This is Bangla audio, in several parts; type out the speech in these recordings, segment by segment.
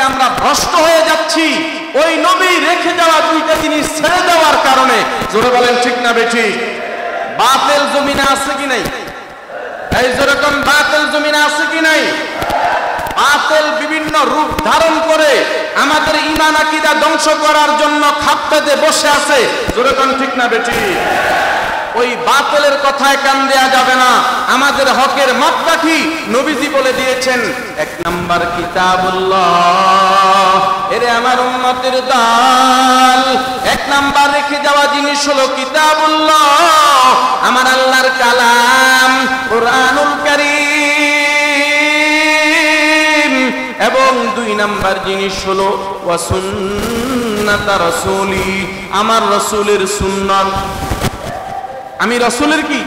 আমরা ভ্রষ্ট হয়ে যাচ্ছি ওই নবী রেখে যাওয়া দুইটা জিনিস ছেড়ে দেওয়ার কারণে। জোরে বলেন ঠিক না বেঠিক? বাতিল জমিনে আছে কি নাই? এই যেরকম বাতিল জমিনে আছে কি নাই? বাতিল বিভিন্ন রূপ ধারণ করে আমাদের ঈমান আকীদা ধ্বংস করার জন্য খাপ পেতে বসে আছে। জোরে কোন ঠিক না বেঠিক? ওই বাতিলের কথায় কান দেয়া যাবে না। আমাদের হকের মাপকাঠি নবীজি বলে দিয়েছেন, এক নাম্বার কিতাবুল্লাহ। এরে আমার উম্মতের দল, এক নাম্বার রেখে যাওয়া জিনিস হলো কিতাবুল্লাহ, আমার আল্লাহর কালাম কুরআনুল কারীম। এবং দুই নাম্বার জিনিস হলো ওয়া সুন্নাত রাসূলি, আমার রাসূলের সুন্নাত। আমি রাসূলের কি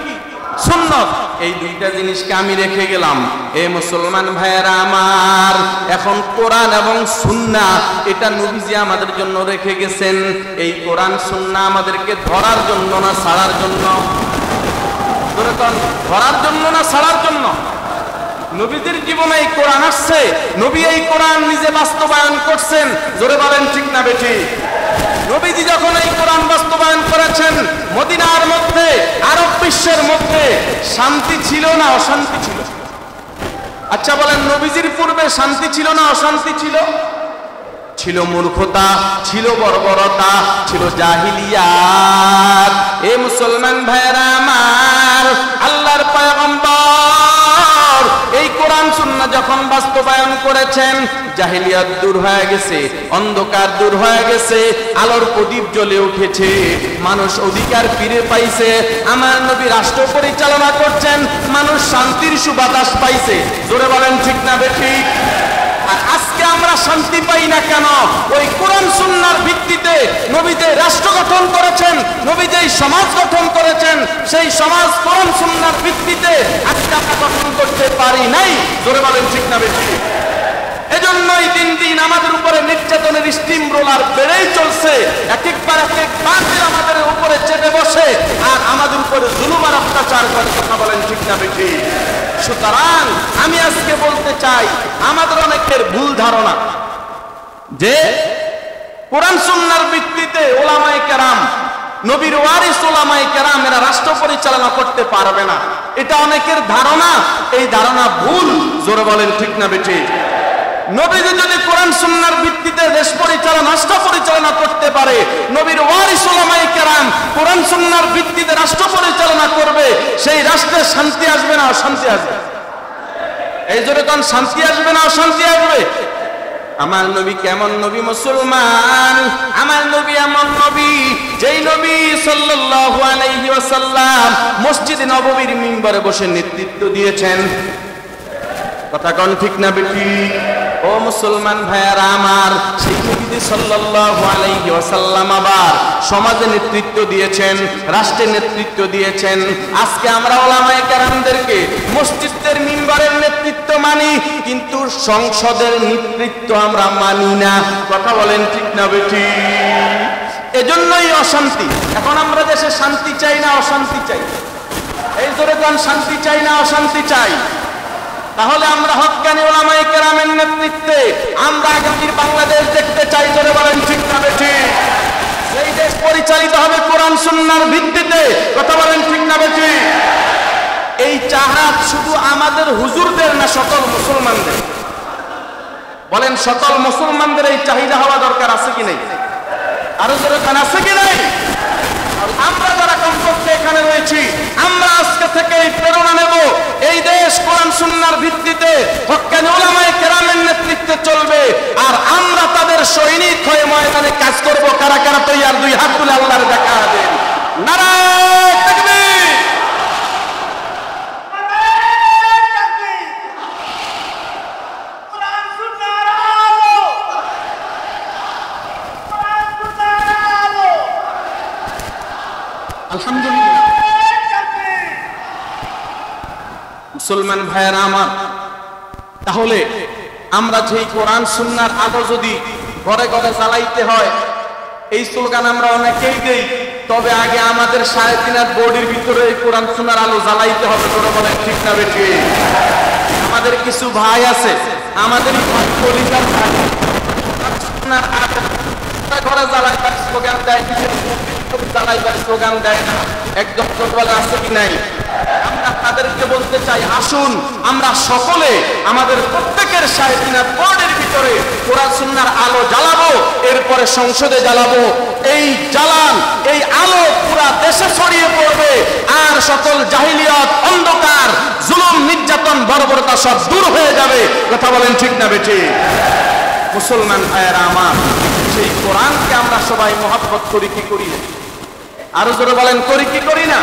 সুন্নাত, এই দুইটা জিনিসকে আমি রেখে গেলাম। এ মুসলমান ভাইয়েরা আমার, এখন কোরআন এবং সুন্নাহ এটা নবীজি আমাদের জন্য রেখে গেছেন। এই কোরআন সুন্নাহ আমাদেরকে ধরার জন্য না ছাড়ার জন্য? ধরার জন্য না ছাড়ার জন্য? নবীজির জীবনে এই কোরআন আসছে, নবী এই কোরআন নিজে বাস্তবায়ন করছেন। জোরে বলেন ঠিক না বেঠিক? নবীজি যখন এই কোরআন বাস্তবায়ন করেছেন, মদিনার মধ্যে, আরব বিশ্বের মধ্যে শান্তি ছিল না অশান্তি ছিল? আচ্ছা বলেন, নবীজির পূর্বে শান্তি ছিল না অশান্তি ছিল? ছিল মূর্খতা, ছিল বর্বরতা, ছিল জাহিলিয়াত। এ মুসলমান ভাইয়েরা আমার, আল্লাহর পয়গম্বর এই কোরআন সুন্নাহ যখন বাস্তবায়ন করেছেন, জাহিলিয়াত দূর হয়ে গেছে, অন্ধকার দূর হয়ে গেছে, আলোর প্রদীপ জ্বলে উঠেছে, মানুষ অধিকার ফিরে পাইছে। আমার নবী রাষ্ট্র পরিচালনা করছেন, মানুষ শান্তির সুবাতাস পাইছে। জোরে বলেন ঠিক না বেঠিক? আর আজকে আমরা শান্তি পাই না কেন? ওই কোরআন সুন্নাহর ভিত্তিতে নবী যে রাষ্ট্র গঠন করেছেন, নবী যে সমাজ গঠন করেছেন, সেই সমাজ কোরআন সুন্নাহর ভিত্তিতে আজকে আমরা গঠন করতে পারি নাই। জোরে বলেন ঠিক না বেঠিক? এজন্যই দিন দিন আমাদের উপরে নির্যাতনের স্টিম রোলার বেড়েই চলছে। এক একবার এক এক বাতিল আমাদের উপরে চেপে বসে আর আমাদের উপরে জুলুম আর অত্যাচার করে। কথা বলেন ঠিক না বেঠিক? সুতরাং আমি আজকে বলতে চাই, আমাদের অনেকের ভুল ধারণা যে কোরআন সুন্নাহর ভিত্তিতে উলামায়ে কেরাম, নবীর ওয়ারিস উলামায়ে কেরাম এরা রাষ্ট্র পরিচালনা করতে পারবে না, এটা অনেকের ধারণা। এই ধারণা ভুল। জোরে বলেন ঠিক না বেঠিক? নবীজি যদি কোরআন সুন্নাহর ভিত্তিতে দেশ পরিচালনা, রাষ্ট্র পরিচালনা করতে পারে, নবীর ওয়ারিস উলামায়ে কেরাম কোরআন সুন্নাহর ভিত্তিতে রাষ্ট্র পরিচালনা করবে, সেই রাষ্ট্রে শান্তি আসবে না অশান্তি আসবে? এই জোরে কোন শান্তি আসবে না অশান্তি আসবে? আমার নবী কেমন নবী মুসলমান? আমার নবী এমন নবী, যেই নবী সাল্লাল্লাহু আলাইহি ওয়াসাল্লাম মসজিদে নববীর মিম্বরে বসে নেতৃত্ব দিয়েছেন। কথা কোন ঠিক না বেঠিক? ও মুসলমান ভাইয়ারা আমার, সেই নবী সাল্লাল্লাহু আলাইহি ওয়াসাল্লাম আবার সমাজে নেতৃত্ব দিয়েছেন, রাষ্ট্রে নেতৃত্ব দিয়েছেন। আজকে আমরা উলামায়ে কেরামদেরকে মসজিদের মিম্বরের নেতৃত্ব মানি, কিন্তু সংসদের নেতৃত্ব আমরা মানি না। কথা বলেন ঠিক না বেঠিক? এজন্যই অশান্তি। এখন আমরা দেশে শান্তি চাই না অশান্তি চাই? এই জোরে কোন শান্তি চাই না অশান্তি চাই? তাহলে আমরা হক্কানি উলামায়ে কেরামের নেতৃত্বে আমরা আগামীর বাংলাদেশ দেখতে চাই। জোরে বলেন ঠিক না বেঠিক? সেই দেশ পরিচালিত হবে কোরআন সুন্নাহর ভিত্তিতে। কথা বলেন ঠিক না বেঠিক? এই চাহাত শুধু আমাদের হুজুরদের না, সকল মুসলমানদের? বলেন, সকল মুসলমানদের এই চাহিদা হওয়া দরকার আছে কি নেই? আরো জোরে কান আছে কি নাই? আমরা যারা কমপক্ষে এখানে রয়েছি, আমরা আজকে থেকে এই প্রেরণা নেব, এই দেশ কোরআন সুন্নাহর ভিত্তিতে হক্কানি উলামায়ে কেরামের নেতৃত্বে চলবে, আর আমরা তাদের সৈনিক হয়ে ময়দানে কাজ করব। কারা কারা তৈয়ার? দুই হাত তুলে আল্লাহর দেখা দেন। নারায়ে তাকবীর! আলহামদুলিল্লাহ। মুসলমান ভাইয়েরা আমার, তাহলে আমরা যে কোরআন সুন্নাহর আলো যদি ঘরে ঘরে জ্বালাইতে হয়, এই স্লোগান আমরা অনেকেই দেই, তবে আগে আমাদের 3.5 হাত বডির ভিতরে এই কোরআন সুন্নাহর আলো জ্বালাইতে হবে। তোরা বলেন ঠিক না বেঠিক? আমাদের কিছু ভাই আছে, আমাদের কলিজার ভাই, সুন্নাহর আলো ঘরে জ্বালাইবার স্লোগান দেয়, জ্বালাইবার স্লোগান দেয় না, একদম ছোটবেলা আছে কি নাই? আমরা তাদেরকে বলতে চাই, আসুন আমরা সকলে আমাদের প্রত্যেকের সাহেবিনা বোর্ডের ভিতরে কোরআন সুন্নাহর আলো জ্বালাবো, এরপরে সংসদে জ্বালাবো। এই জ্বালান, এই আলো পুরা দেশে ছড়িয়ে পড়বে, আর সকল জাহিলিয়ত, অন্ধকার, জুলুম, নির্যাতন, বর্বরতা সব দূর হয়ে যাবে। কথা বলেন ঠিক না বেঠিক? মুসলমান ভাইয়েরা আমার, সেই কোরআনকে আমরা সবাই মহব্বত করি কি করি না? আরো জোরে বলেন, করি কি করি না?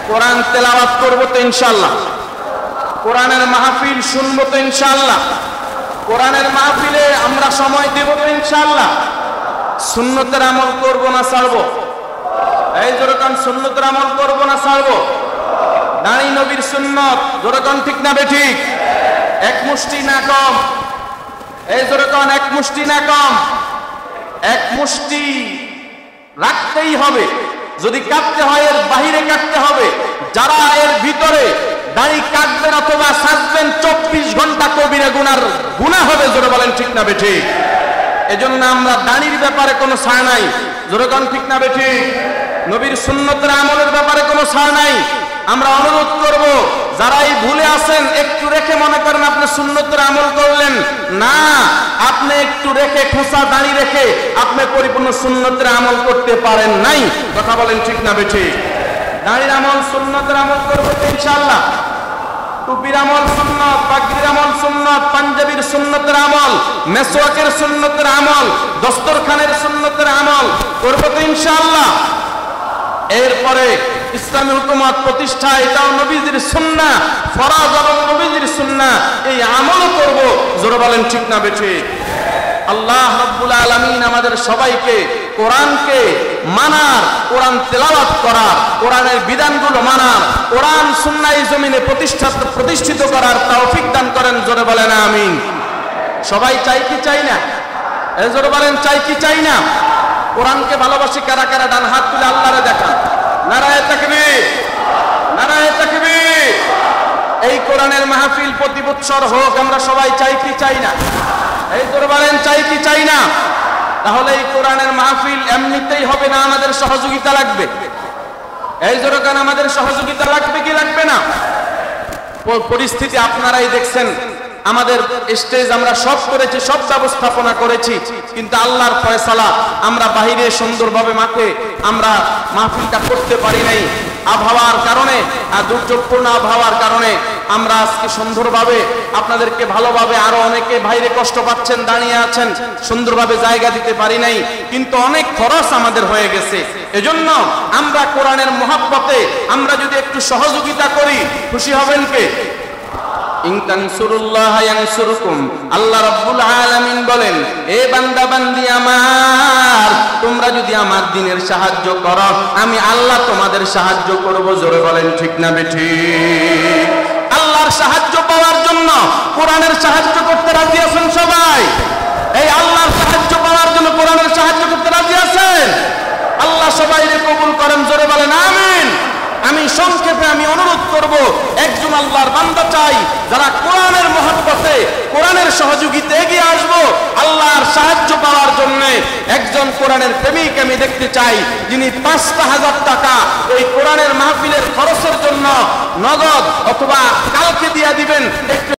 কোরআন তেলাওয়াত করবো তো ইনশাআল্লাহ, কোরআনের মাহফিল শুনবো তো ইনশাআল্লাহ, কোরআনের মাহফিলে আমরা সময় দেব তো ইনশাআল্লাহ। সুন্নতের আমল করবো না ছাড়বো? এই জোরে কোন, সুন্নতের আমল করবো না ছাড়বো? দাঁড়ি নবীর সুন্নত, জোরে কোন ঠিক না বেঠিক? এক মুষ্টি না কম, এই জোরে কোন, এক মুষ্টি না কম, এক মুষ্টি রাখতেই হবে। যদি কাটতে হয় এর বাহিরে কাটতে হবে। যারা এর ভিতরে দাড়ি কাটবেন অথবা সাজবেন 24 ঘন্টা কবিরা গুনাহ হবে। জোরে বলেন ঠিক না বেঠিক? এজন্য আমরা দাড়ির ব্যাপারে কোনো ছাড় নাই। জোরে কোন ঠিক না বেঠিক? নবীর সুন্নতের আমলের ব্যাপারে কোনো ছাড় নাই। আমরা অনুরোধ করব, যারা এই ভুলে আছেন একটু রেখে মনে করেন আপনি সুন্নতের আমল করলেন না, আপনি একটু রেখে খোঁচা দাঁড়িয়ে রেখে আপনি পরিপূর্ণ সুন্নতের আমল করতে পারেন নাই। কথা বলেন ঠিক না বেঠিক? দাঁড়ির আমল, সুন্নতের আমল করবো ইনশাআল্লাহ। টুপির আমল সুন্নত, পাগড়ির আমল সুন্নত, পাঞ্জাবির সুন্নতের আমল, মেসওয়াকের সুন্নতের আমল, দস্তরখানের সুন্নতের আমল করবো তো ইনশাআল্লাহ। এরপরে ইসলামী হুকুমত প্রতিষ্ঠা, এটাও নবীজির সুন্নাহ, ফরজ এবং নবীজির সুন্নাহ, এই আমলও করব। জোরে বলেন ঠিক না বেঠিক? আল্লাহ রাব্বুল আলামিন আমাদের সবাইকে কোরআনকে মানার, কোরআন তেলাওয়াত করার, কোরআনের বিধানগুলো মানার, কোরআন সুন্নাহ এই জমিনে প্রতিষ্ঠিত করার তৌফিক দান করেন। জোরে বলেন আমিন। সবাই চাই কি চাই না? এই জোরে বলেন, চাই কি চাই না? কোরআনকে ভালোবাসি কারা কারা? ডান হাত তুলে আল্লাহরে দেখান। নারায়ে তাকবীর, নারায়ে তাকবীর। এই কোরআনের মাহফিল প্রতি বৎসর হোক, আমরা সবাই চাই কি চাই না? এই জোরে বলেন, চাই কি চাই না? তাহলে এই কোরআনের মাহফিল এমনিতেই হবে না, আমাদের সহযোগিতা লাগবে। এই জোরে কেন, আমাদের সহযোগিতা লাগবে কি লাগবে না? পরিস্থিতি আপনারাই দেখছেন, আমাদের স্টেজ আমরা সব করেছি, সব ব্যবস্থাপনা করেছি, কিন্তু আল্লাহর ফয়সালা আমরা বাহিরে সুন্দরভাবে মাঠে আমরা মাহফিলটা করতে পারি নাই। আবহাওয়ার কারণে, দুর্যোগপূর্ণ আবহাওয়ার কারণে আমরা আজকে সুন্দরভাবে আপনাদেরকে ভালোভাবে, আরো অনেকে বাইরে কষ্ট পাচ্ছেন, দাঁড়িয়ে আছেন, সুন্দরভাবে জায়গা দিতে পারি নাই, কিন্তু অনেক খরচ আমাদের হয়ে গেছে। এজন্য আমরা কোরআনের মহব্বতে আমরা যদি একটু সহযোগিতা করি, খুশি হবেন কে? ইন তানসুরুল্লাহ ইয়ানসুরকুম। আল্লাহ রাব্বুল আলামিন বলেন, এ বান্দা বান্দি আমার, তোমরা যদি আমার দ্বীনের সাহায্য করো, আমি আল্লাহ তোমাদের সাহায্য করব। জোরে বলেন ঠিক না বেঠিক? আল্লাহর সাহায্য পাওয়ার জন্য কোরআনের সাহায্য করতে রাজি আছেন সবাই? এই আল্লাহর সাহায্য পাওয়ার জন্য কোরআনের সাহায্য করতে রাজি আছেন? আল্লাহ সবাইকে কবুল করেন। জোরে বলেন আমিন। আমি সংক্ষেপে আমি অনুরোধ করব, একজন আল্লাহর বান্দা চাই যারা কোরআনের মহব্বতে, কোরআনের সহযোগিতা এগিয়ে আসবো আল্লাহর সাহায্য পাওয়ার জন্য। একজন কোরআনের প্রেমিক আমি দেখতে চাই, যিনি 5,000 টাকা এই কোরআনের মাহফিলের খরচের জন্য নগদ অথবা কালকে দিয়ে দিবেন।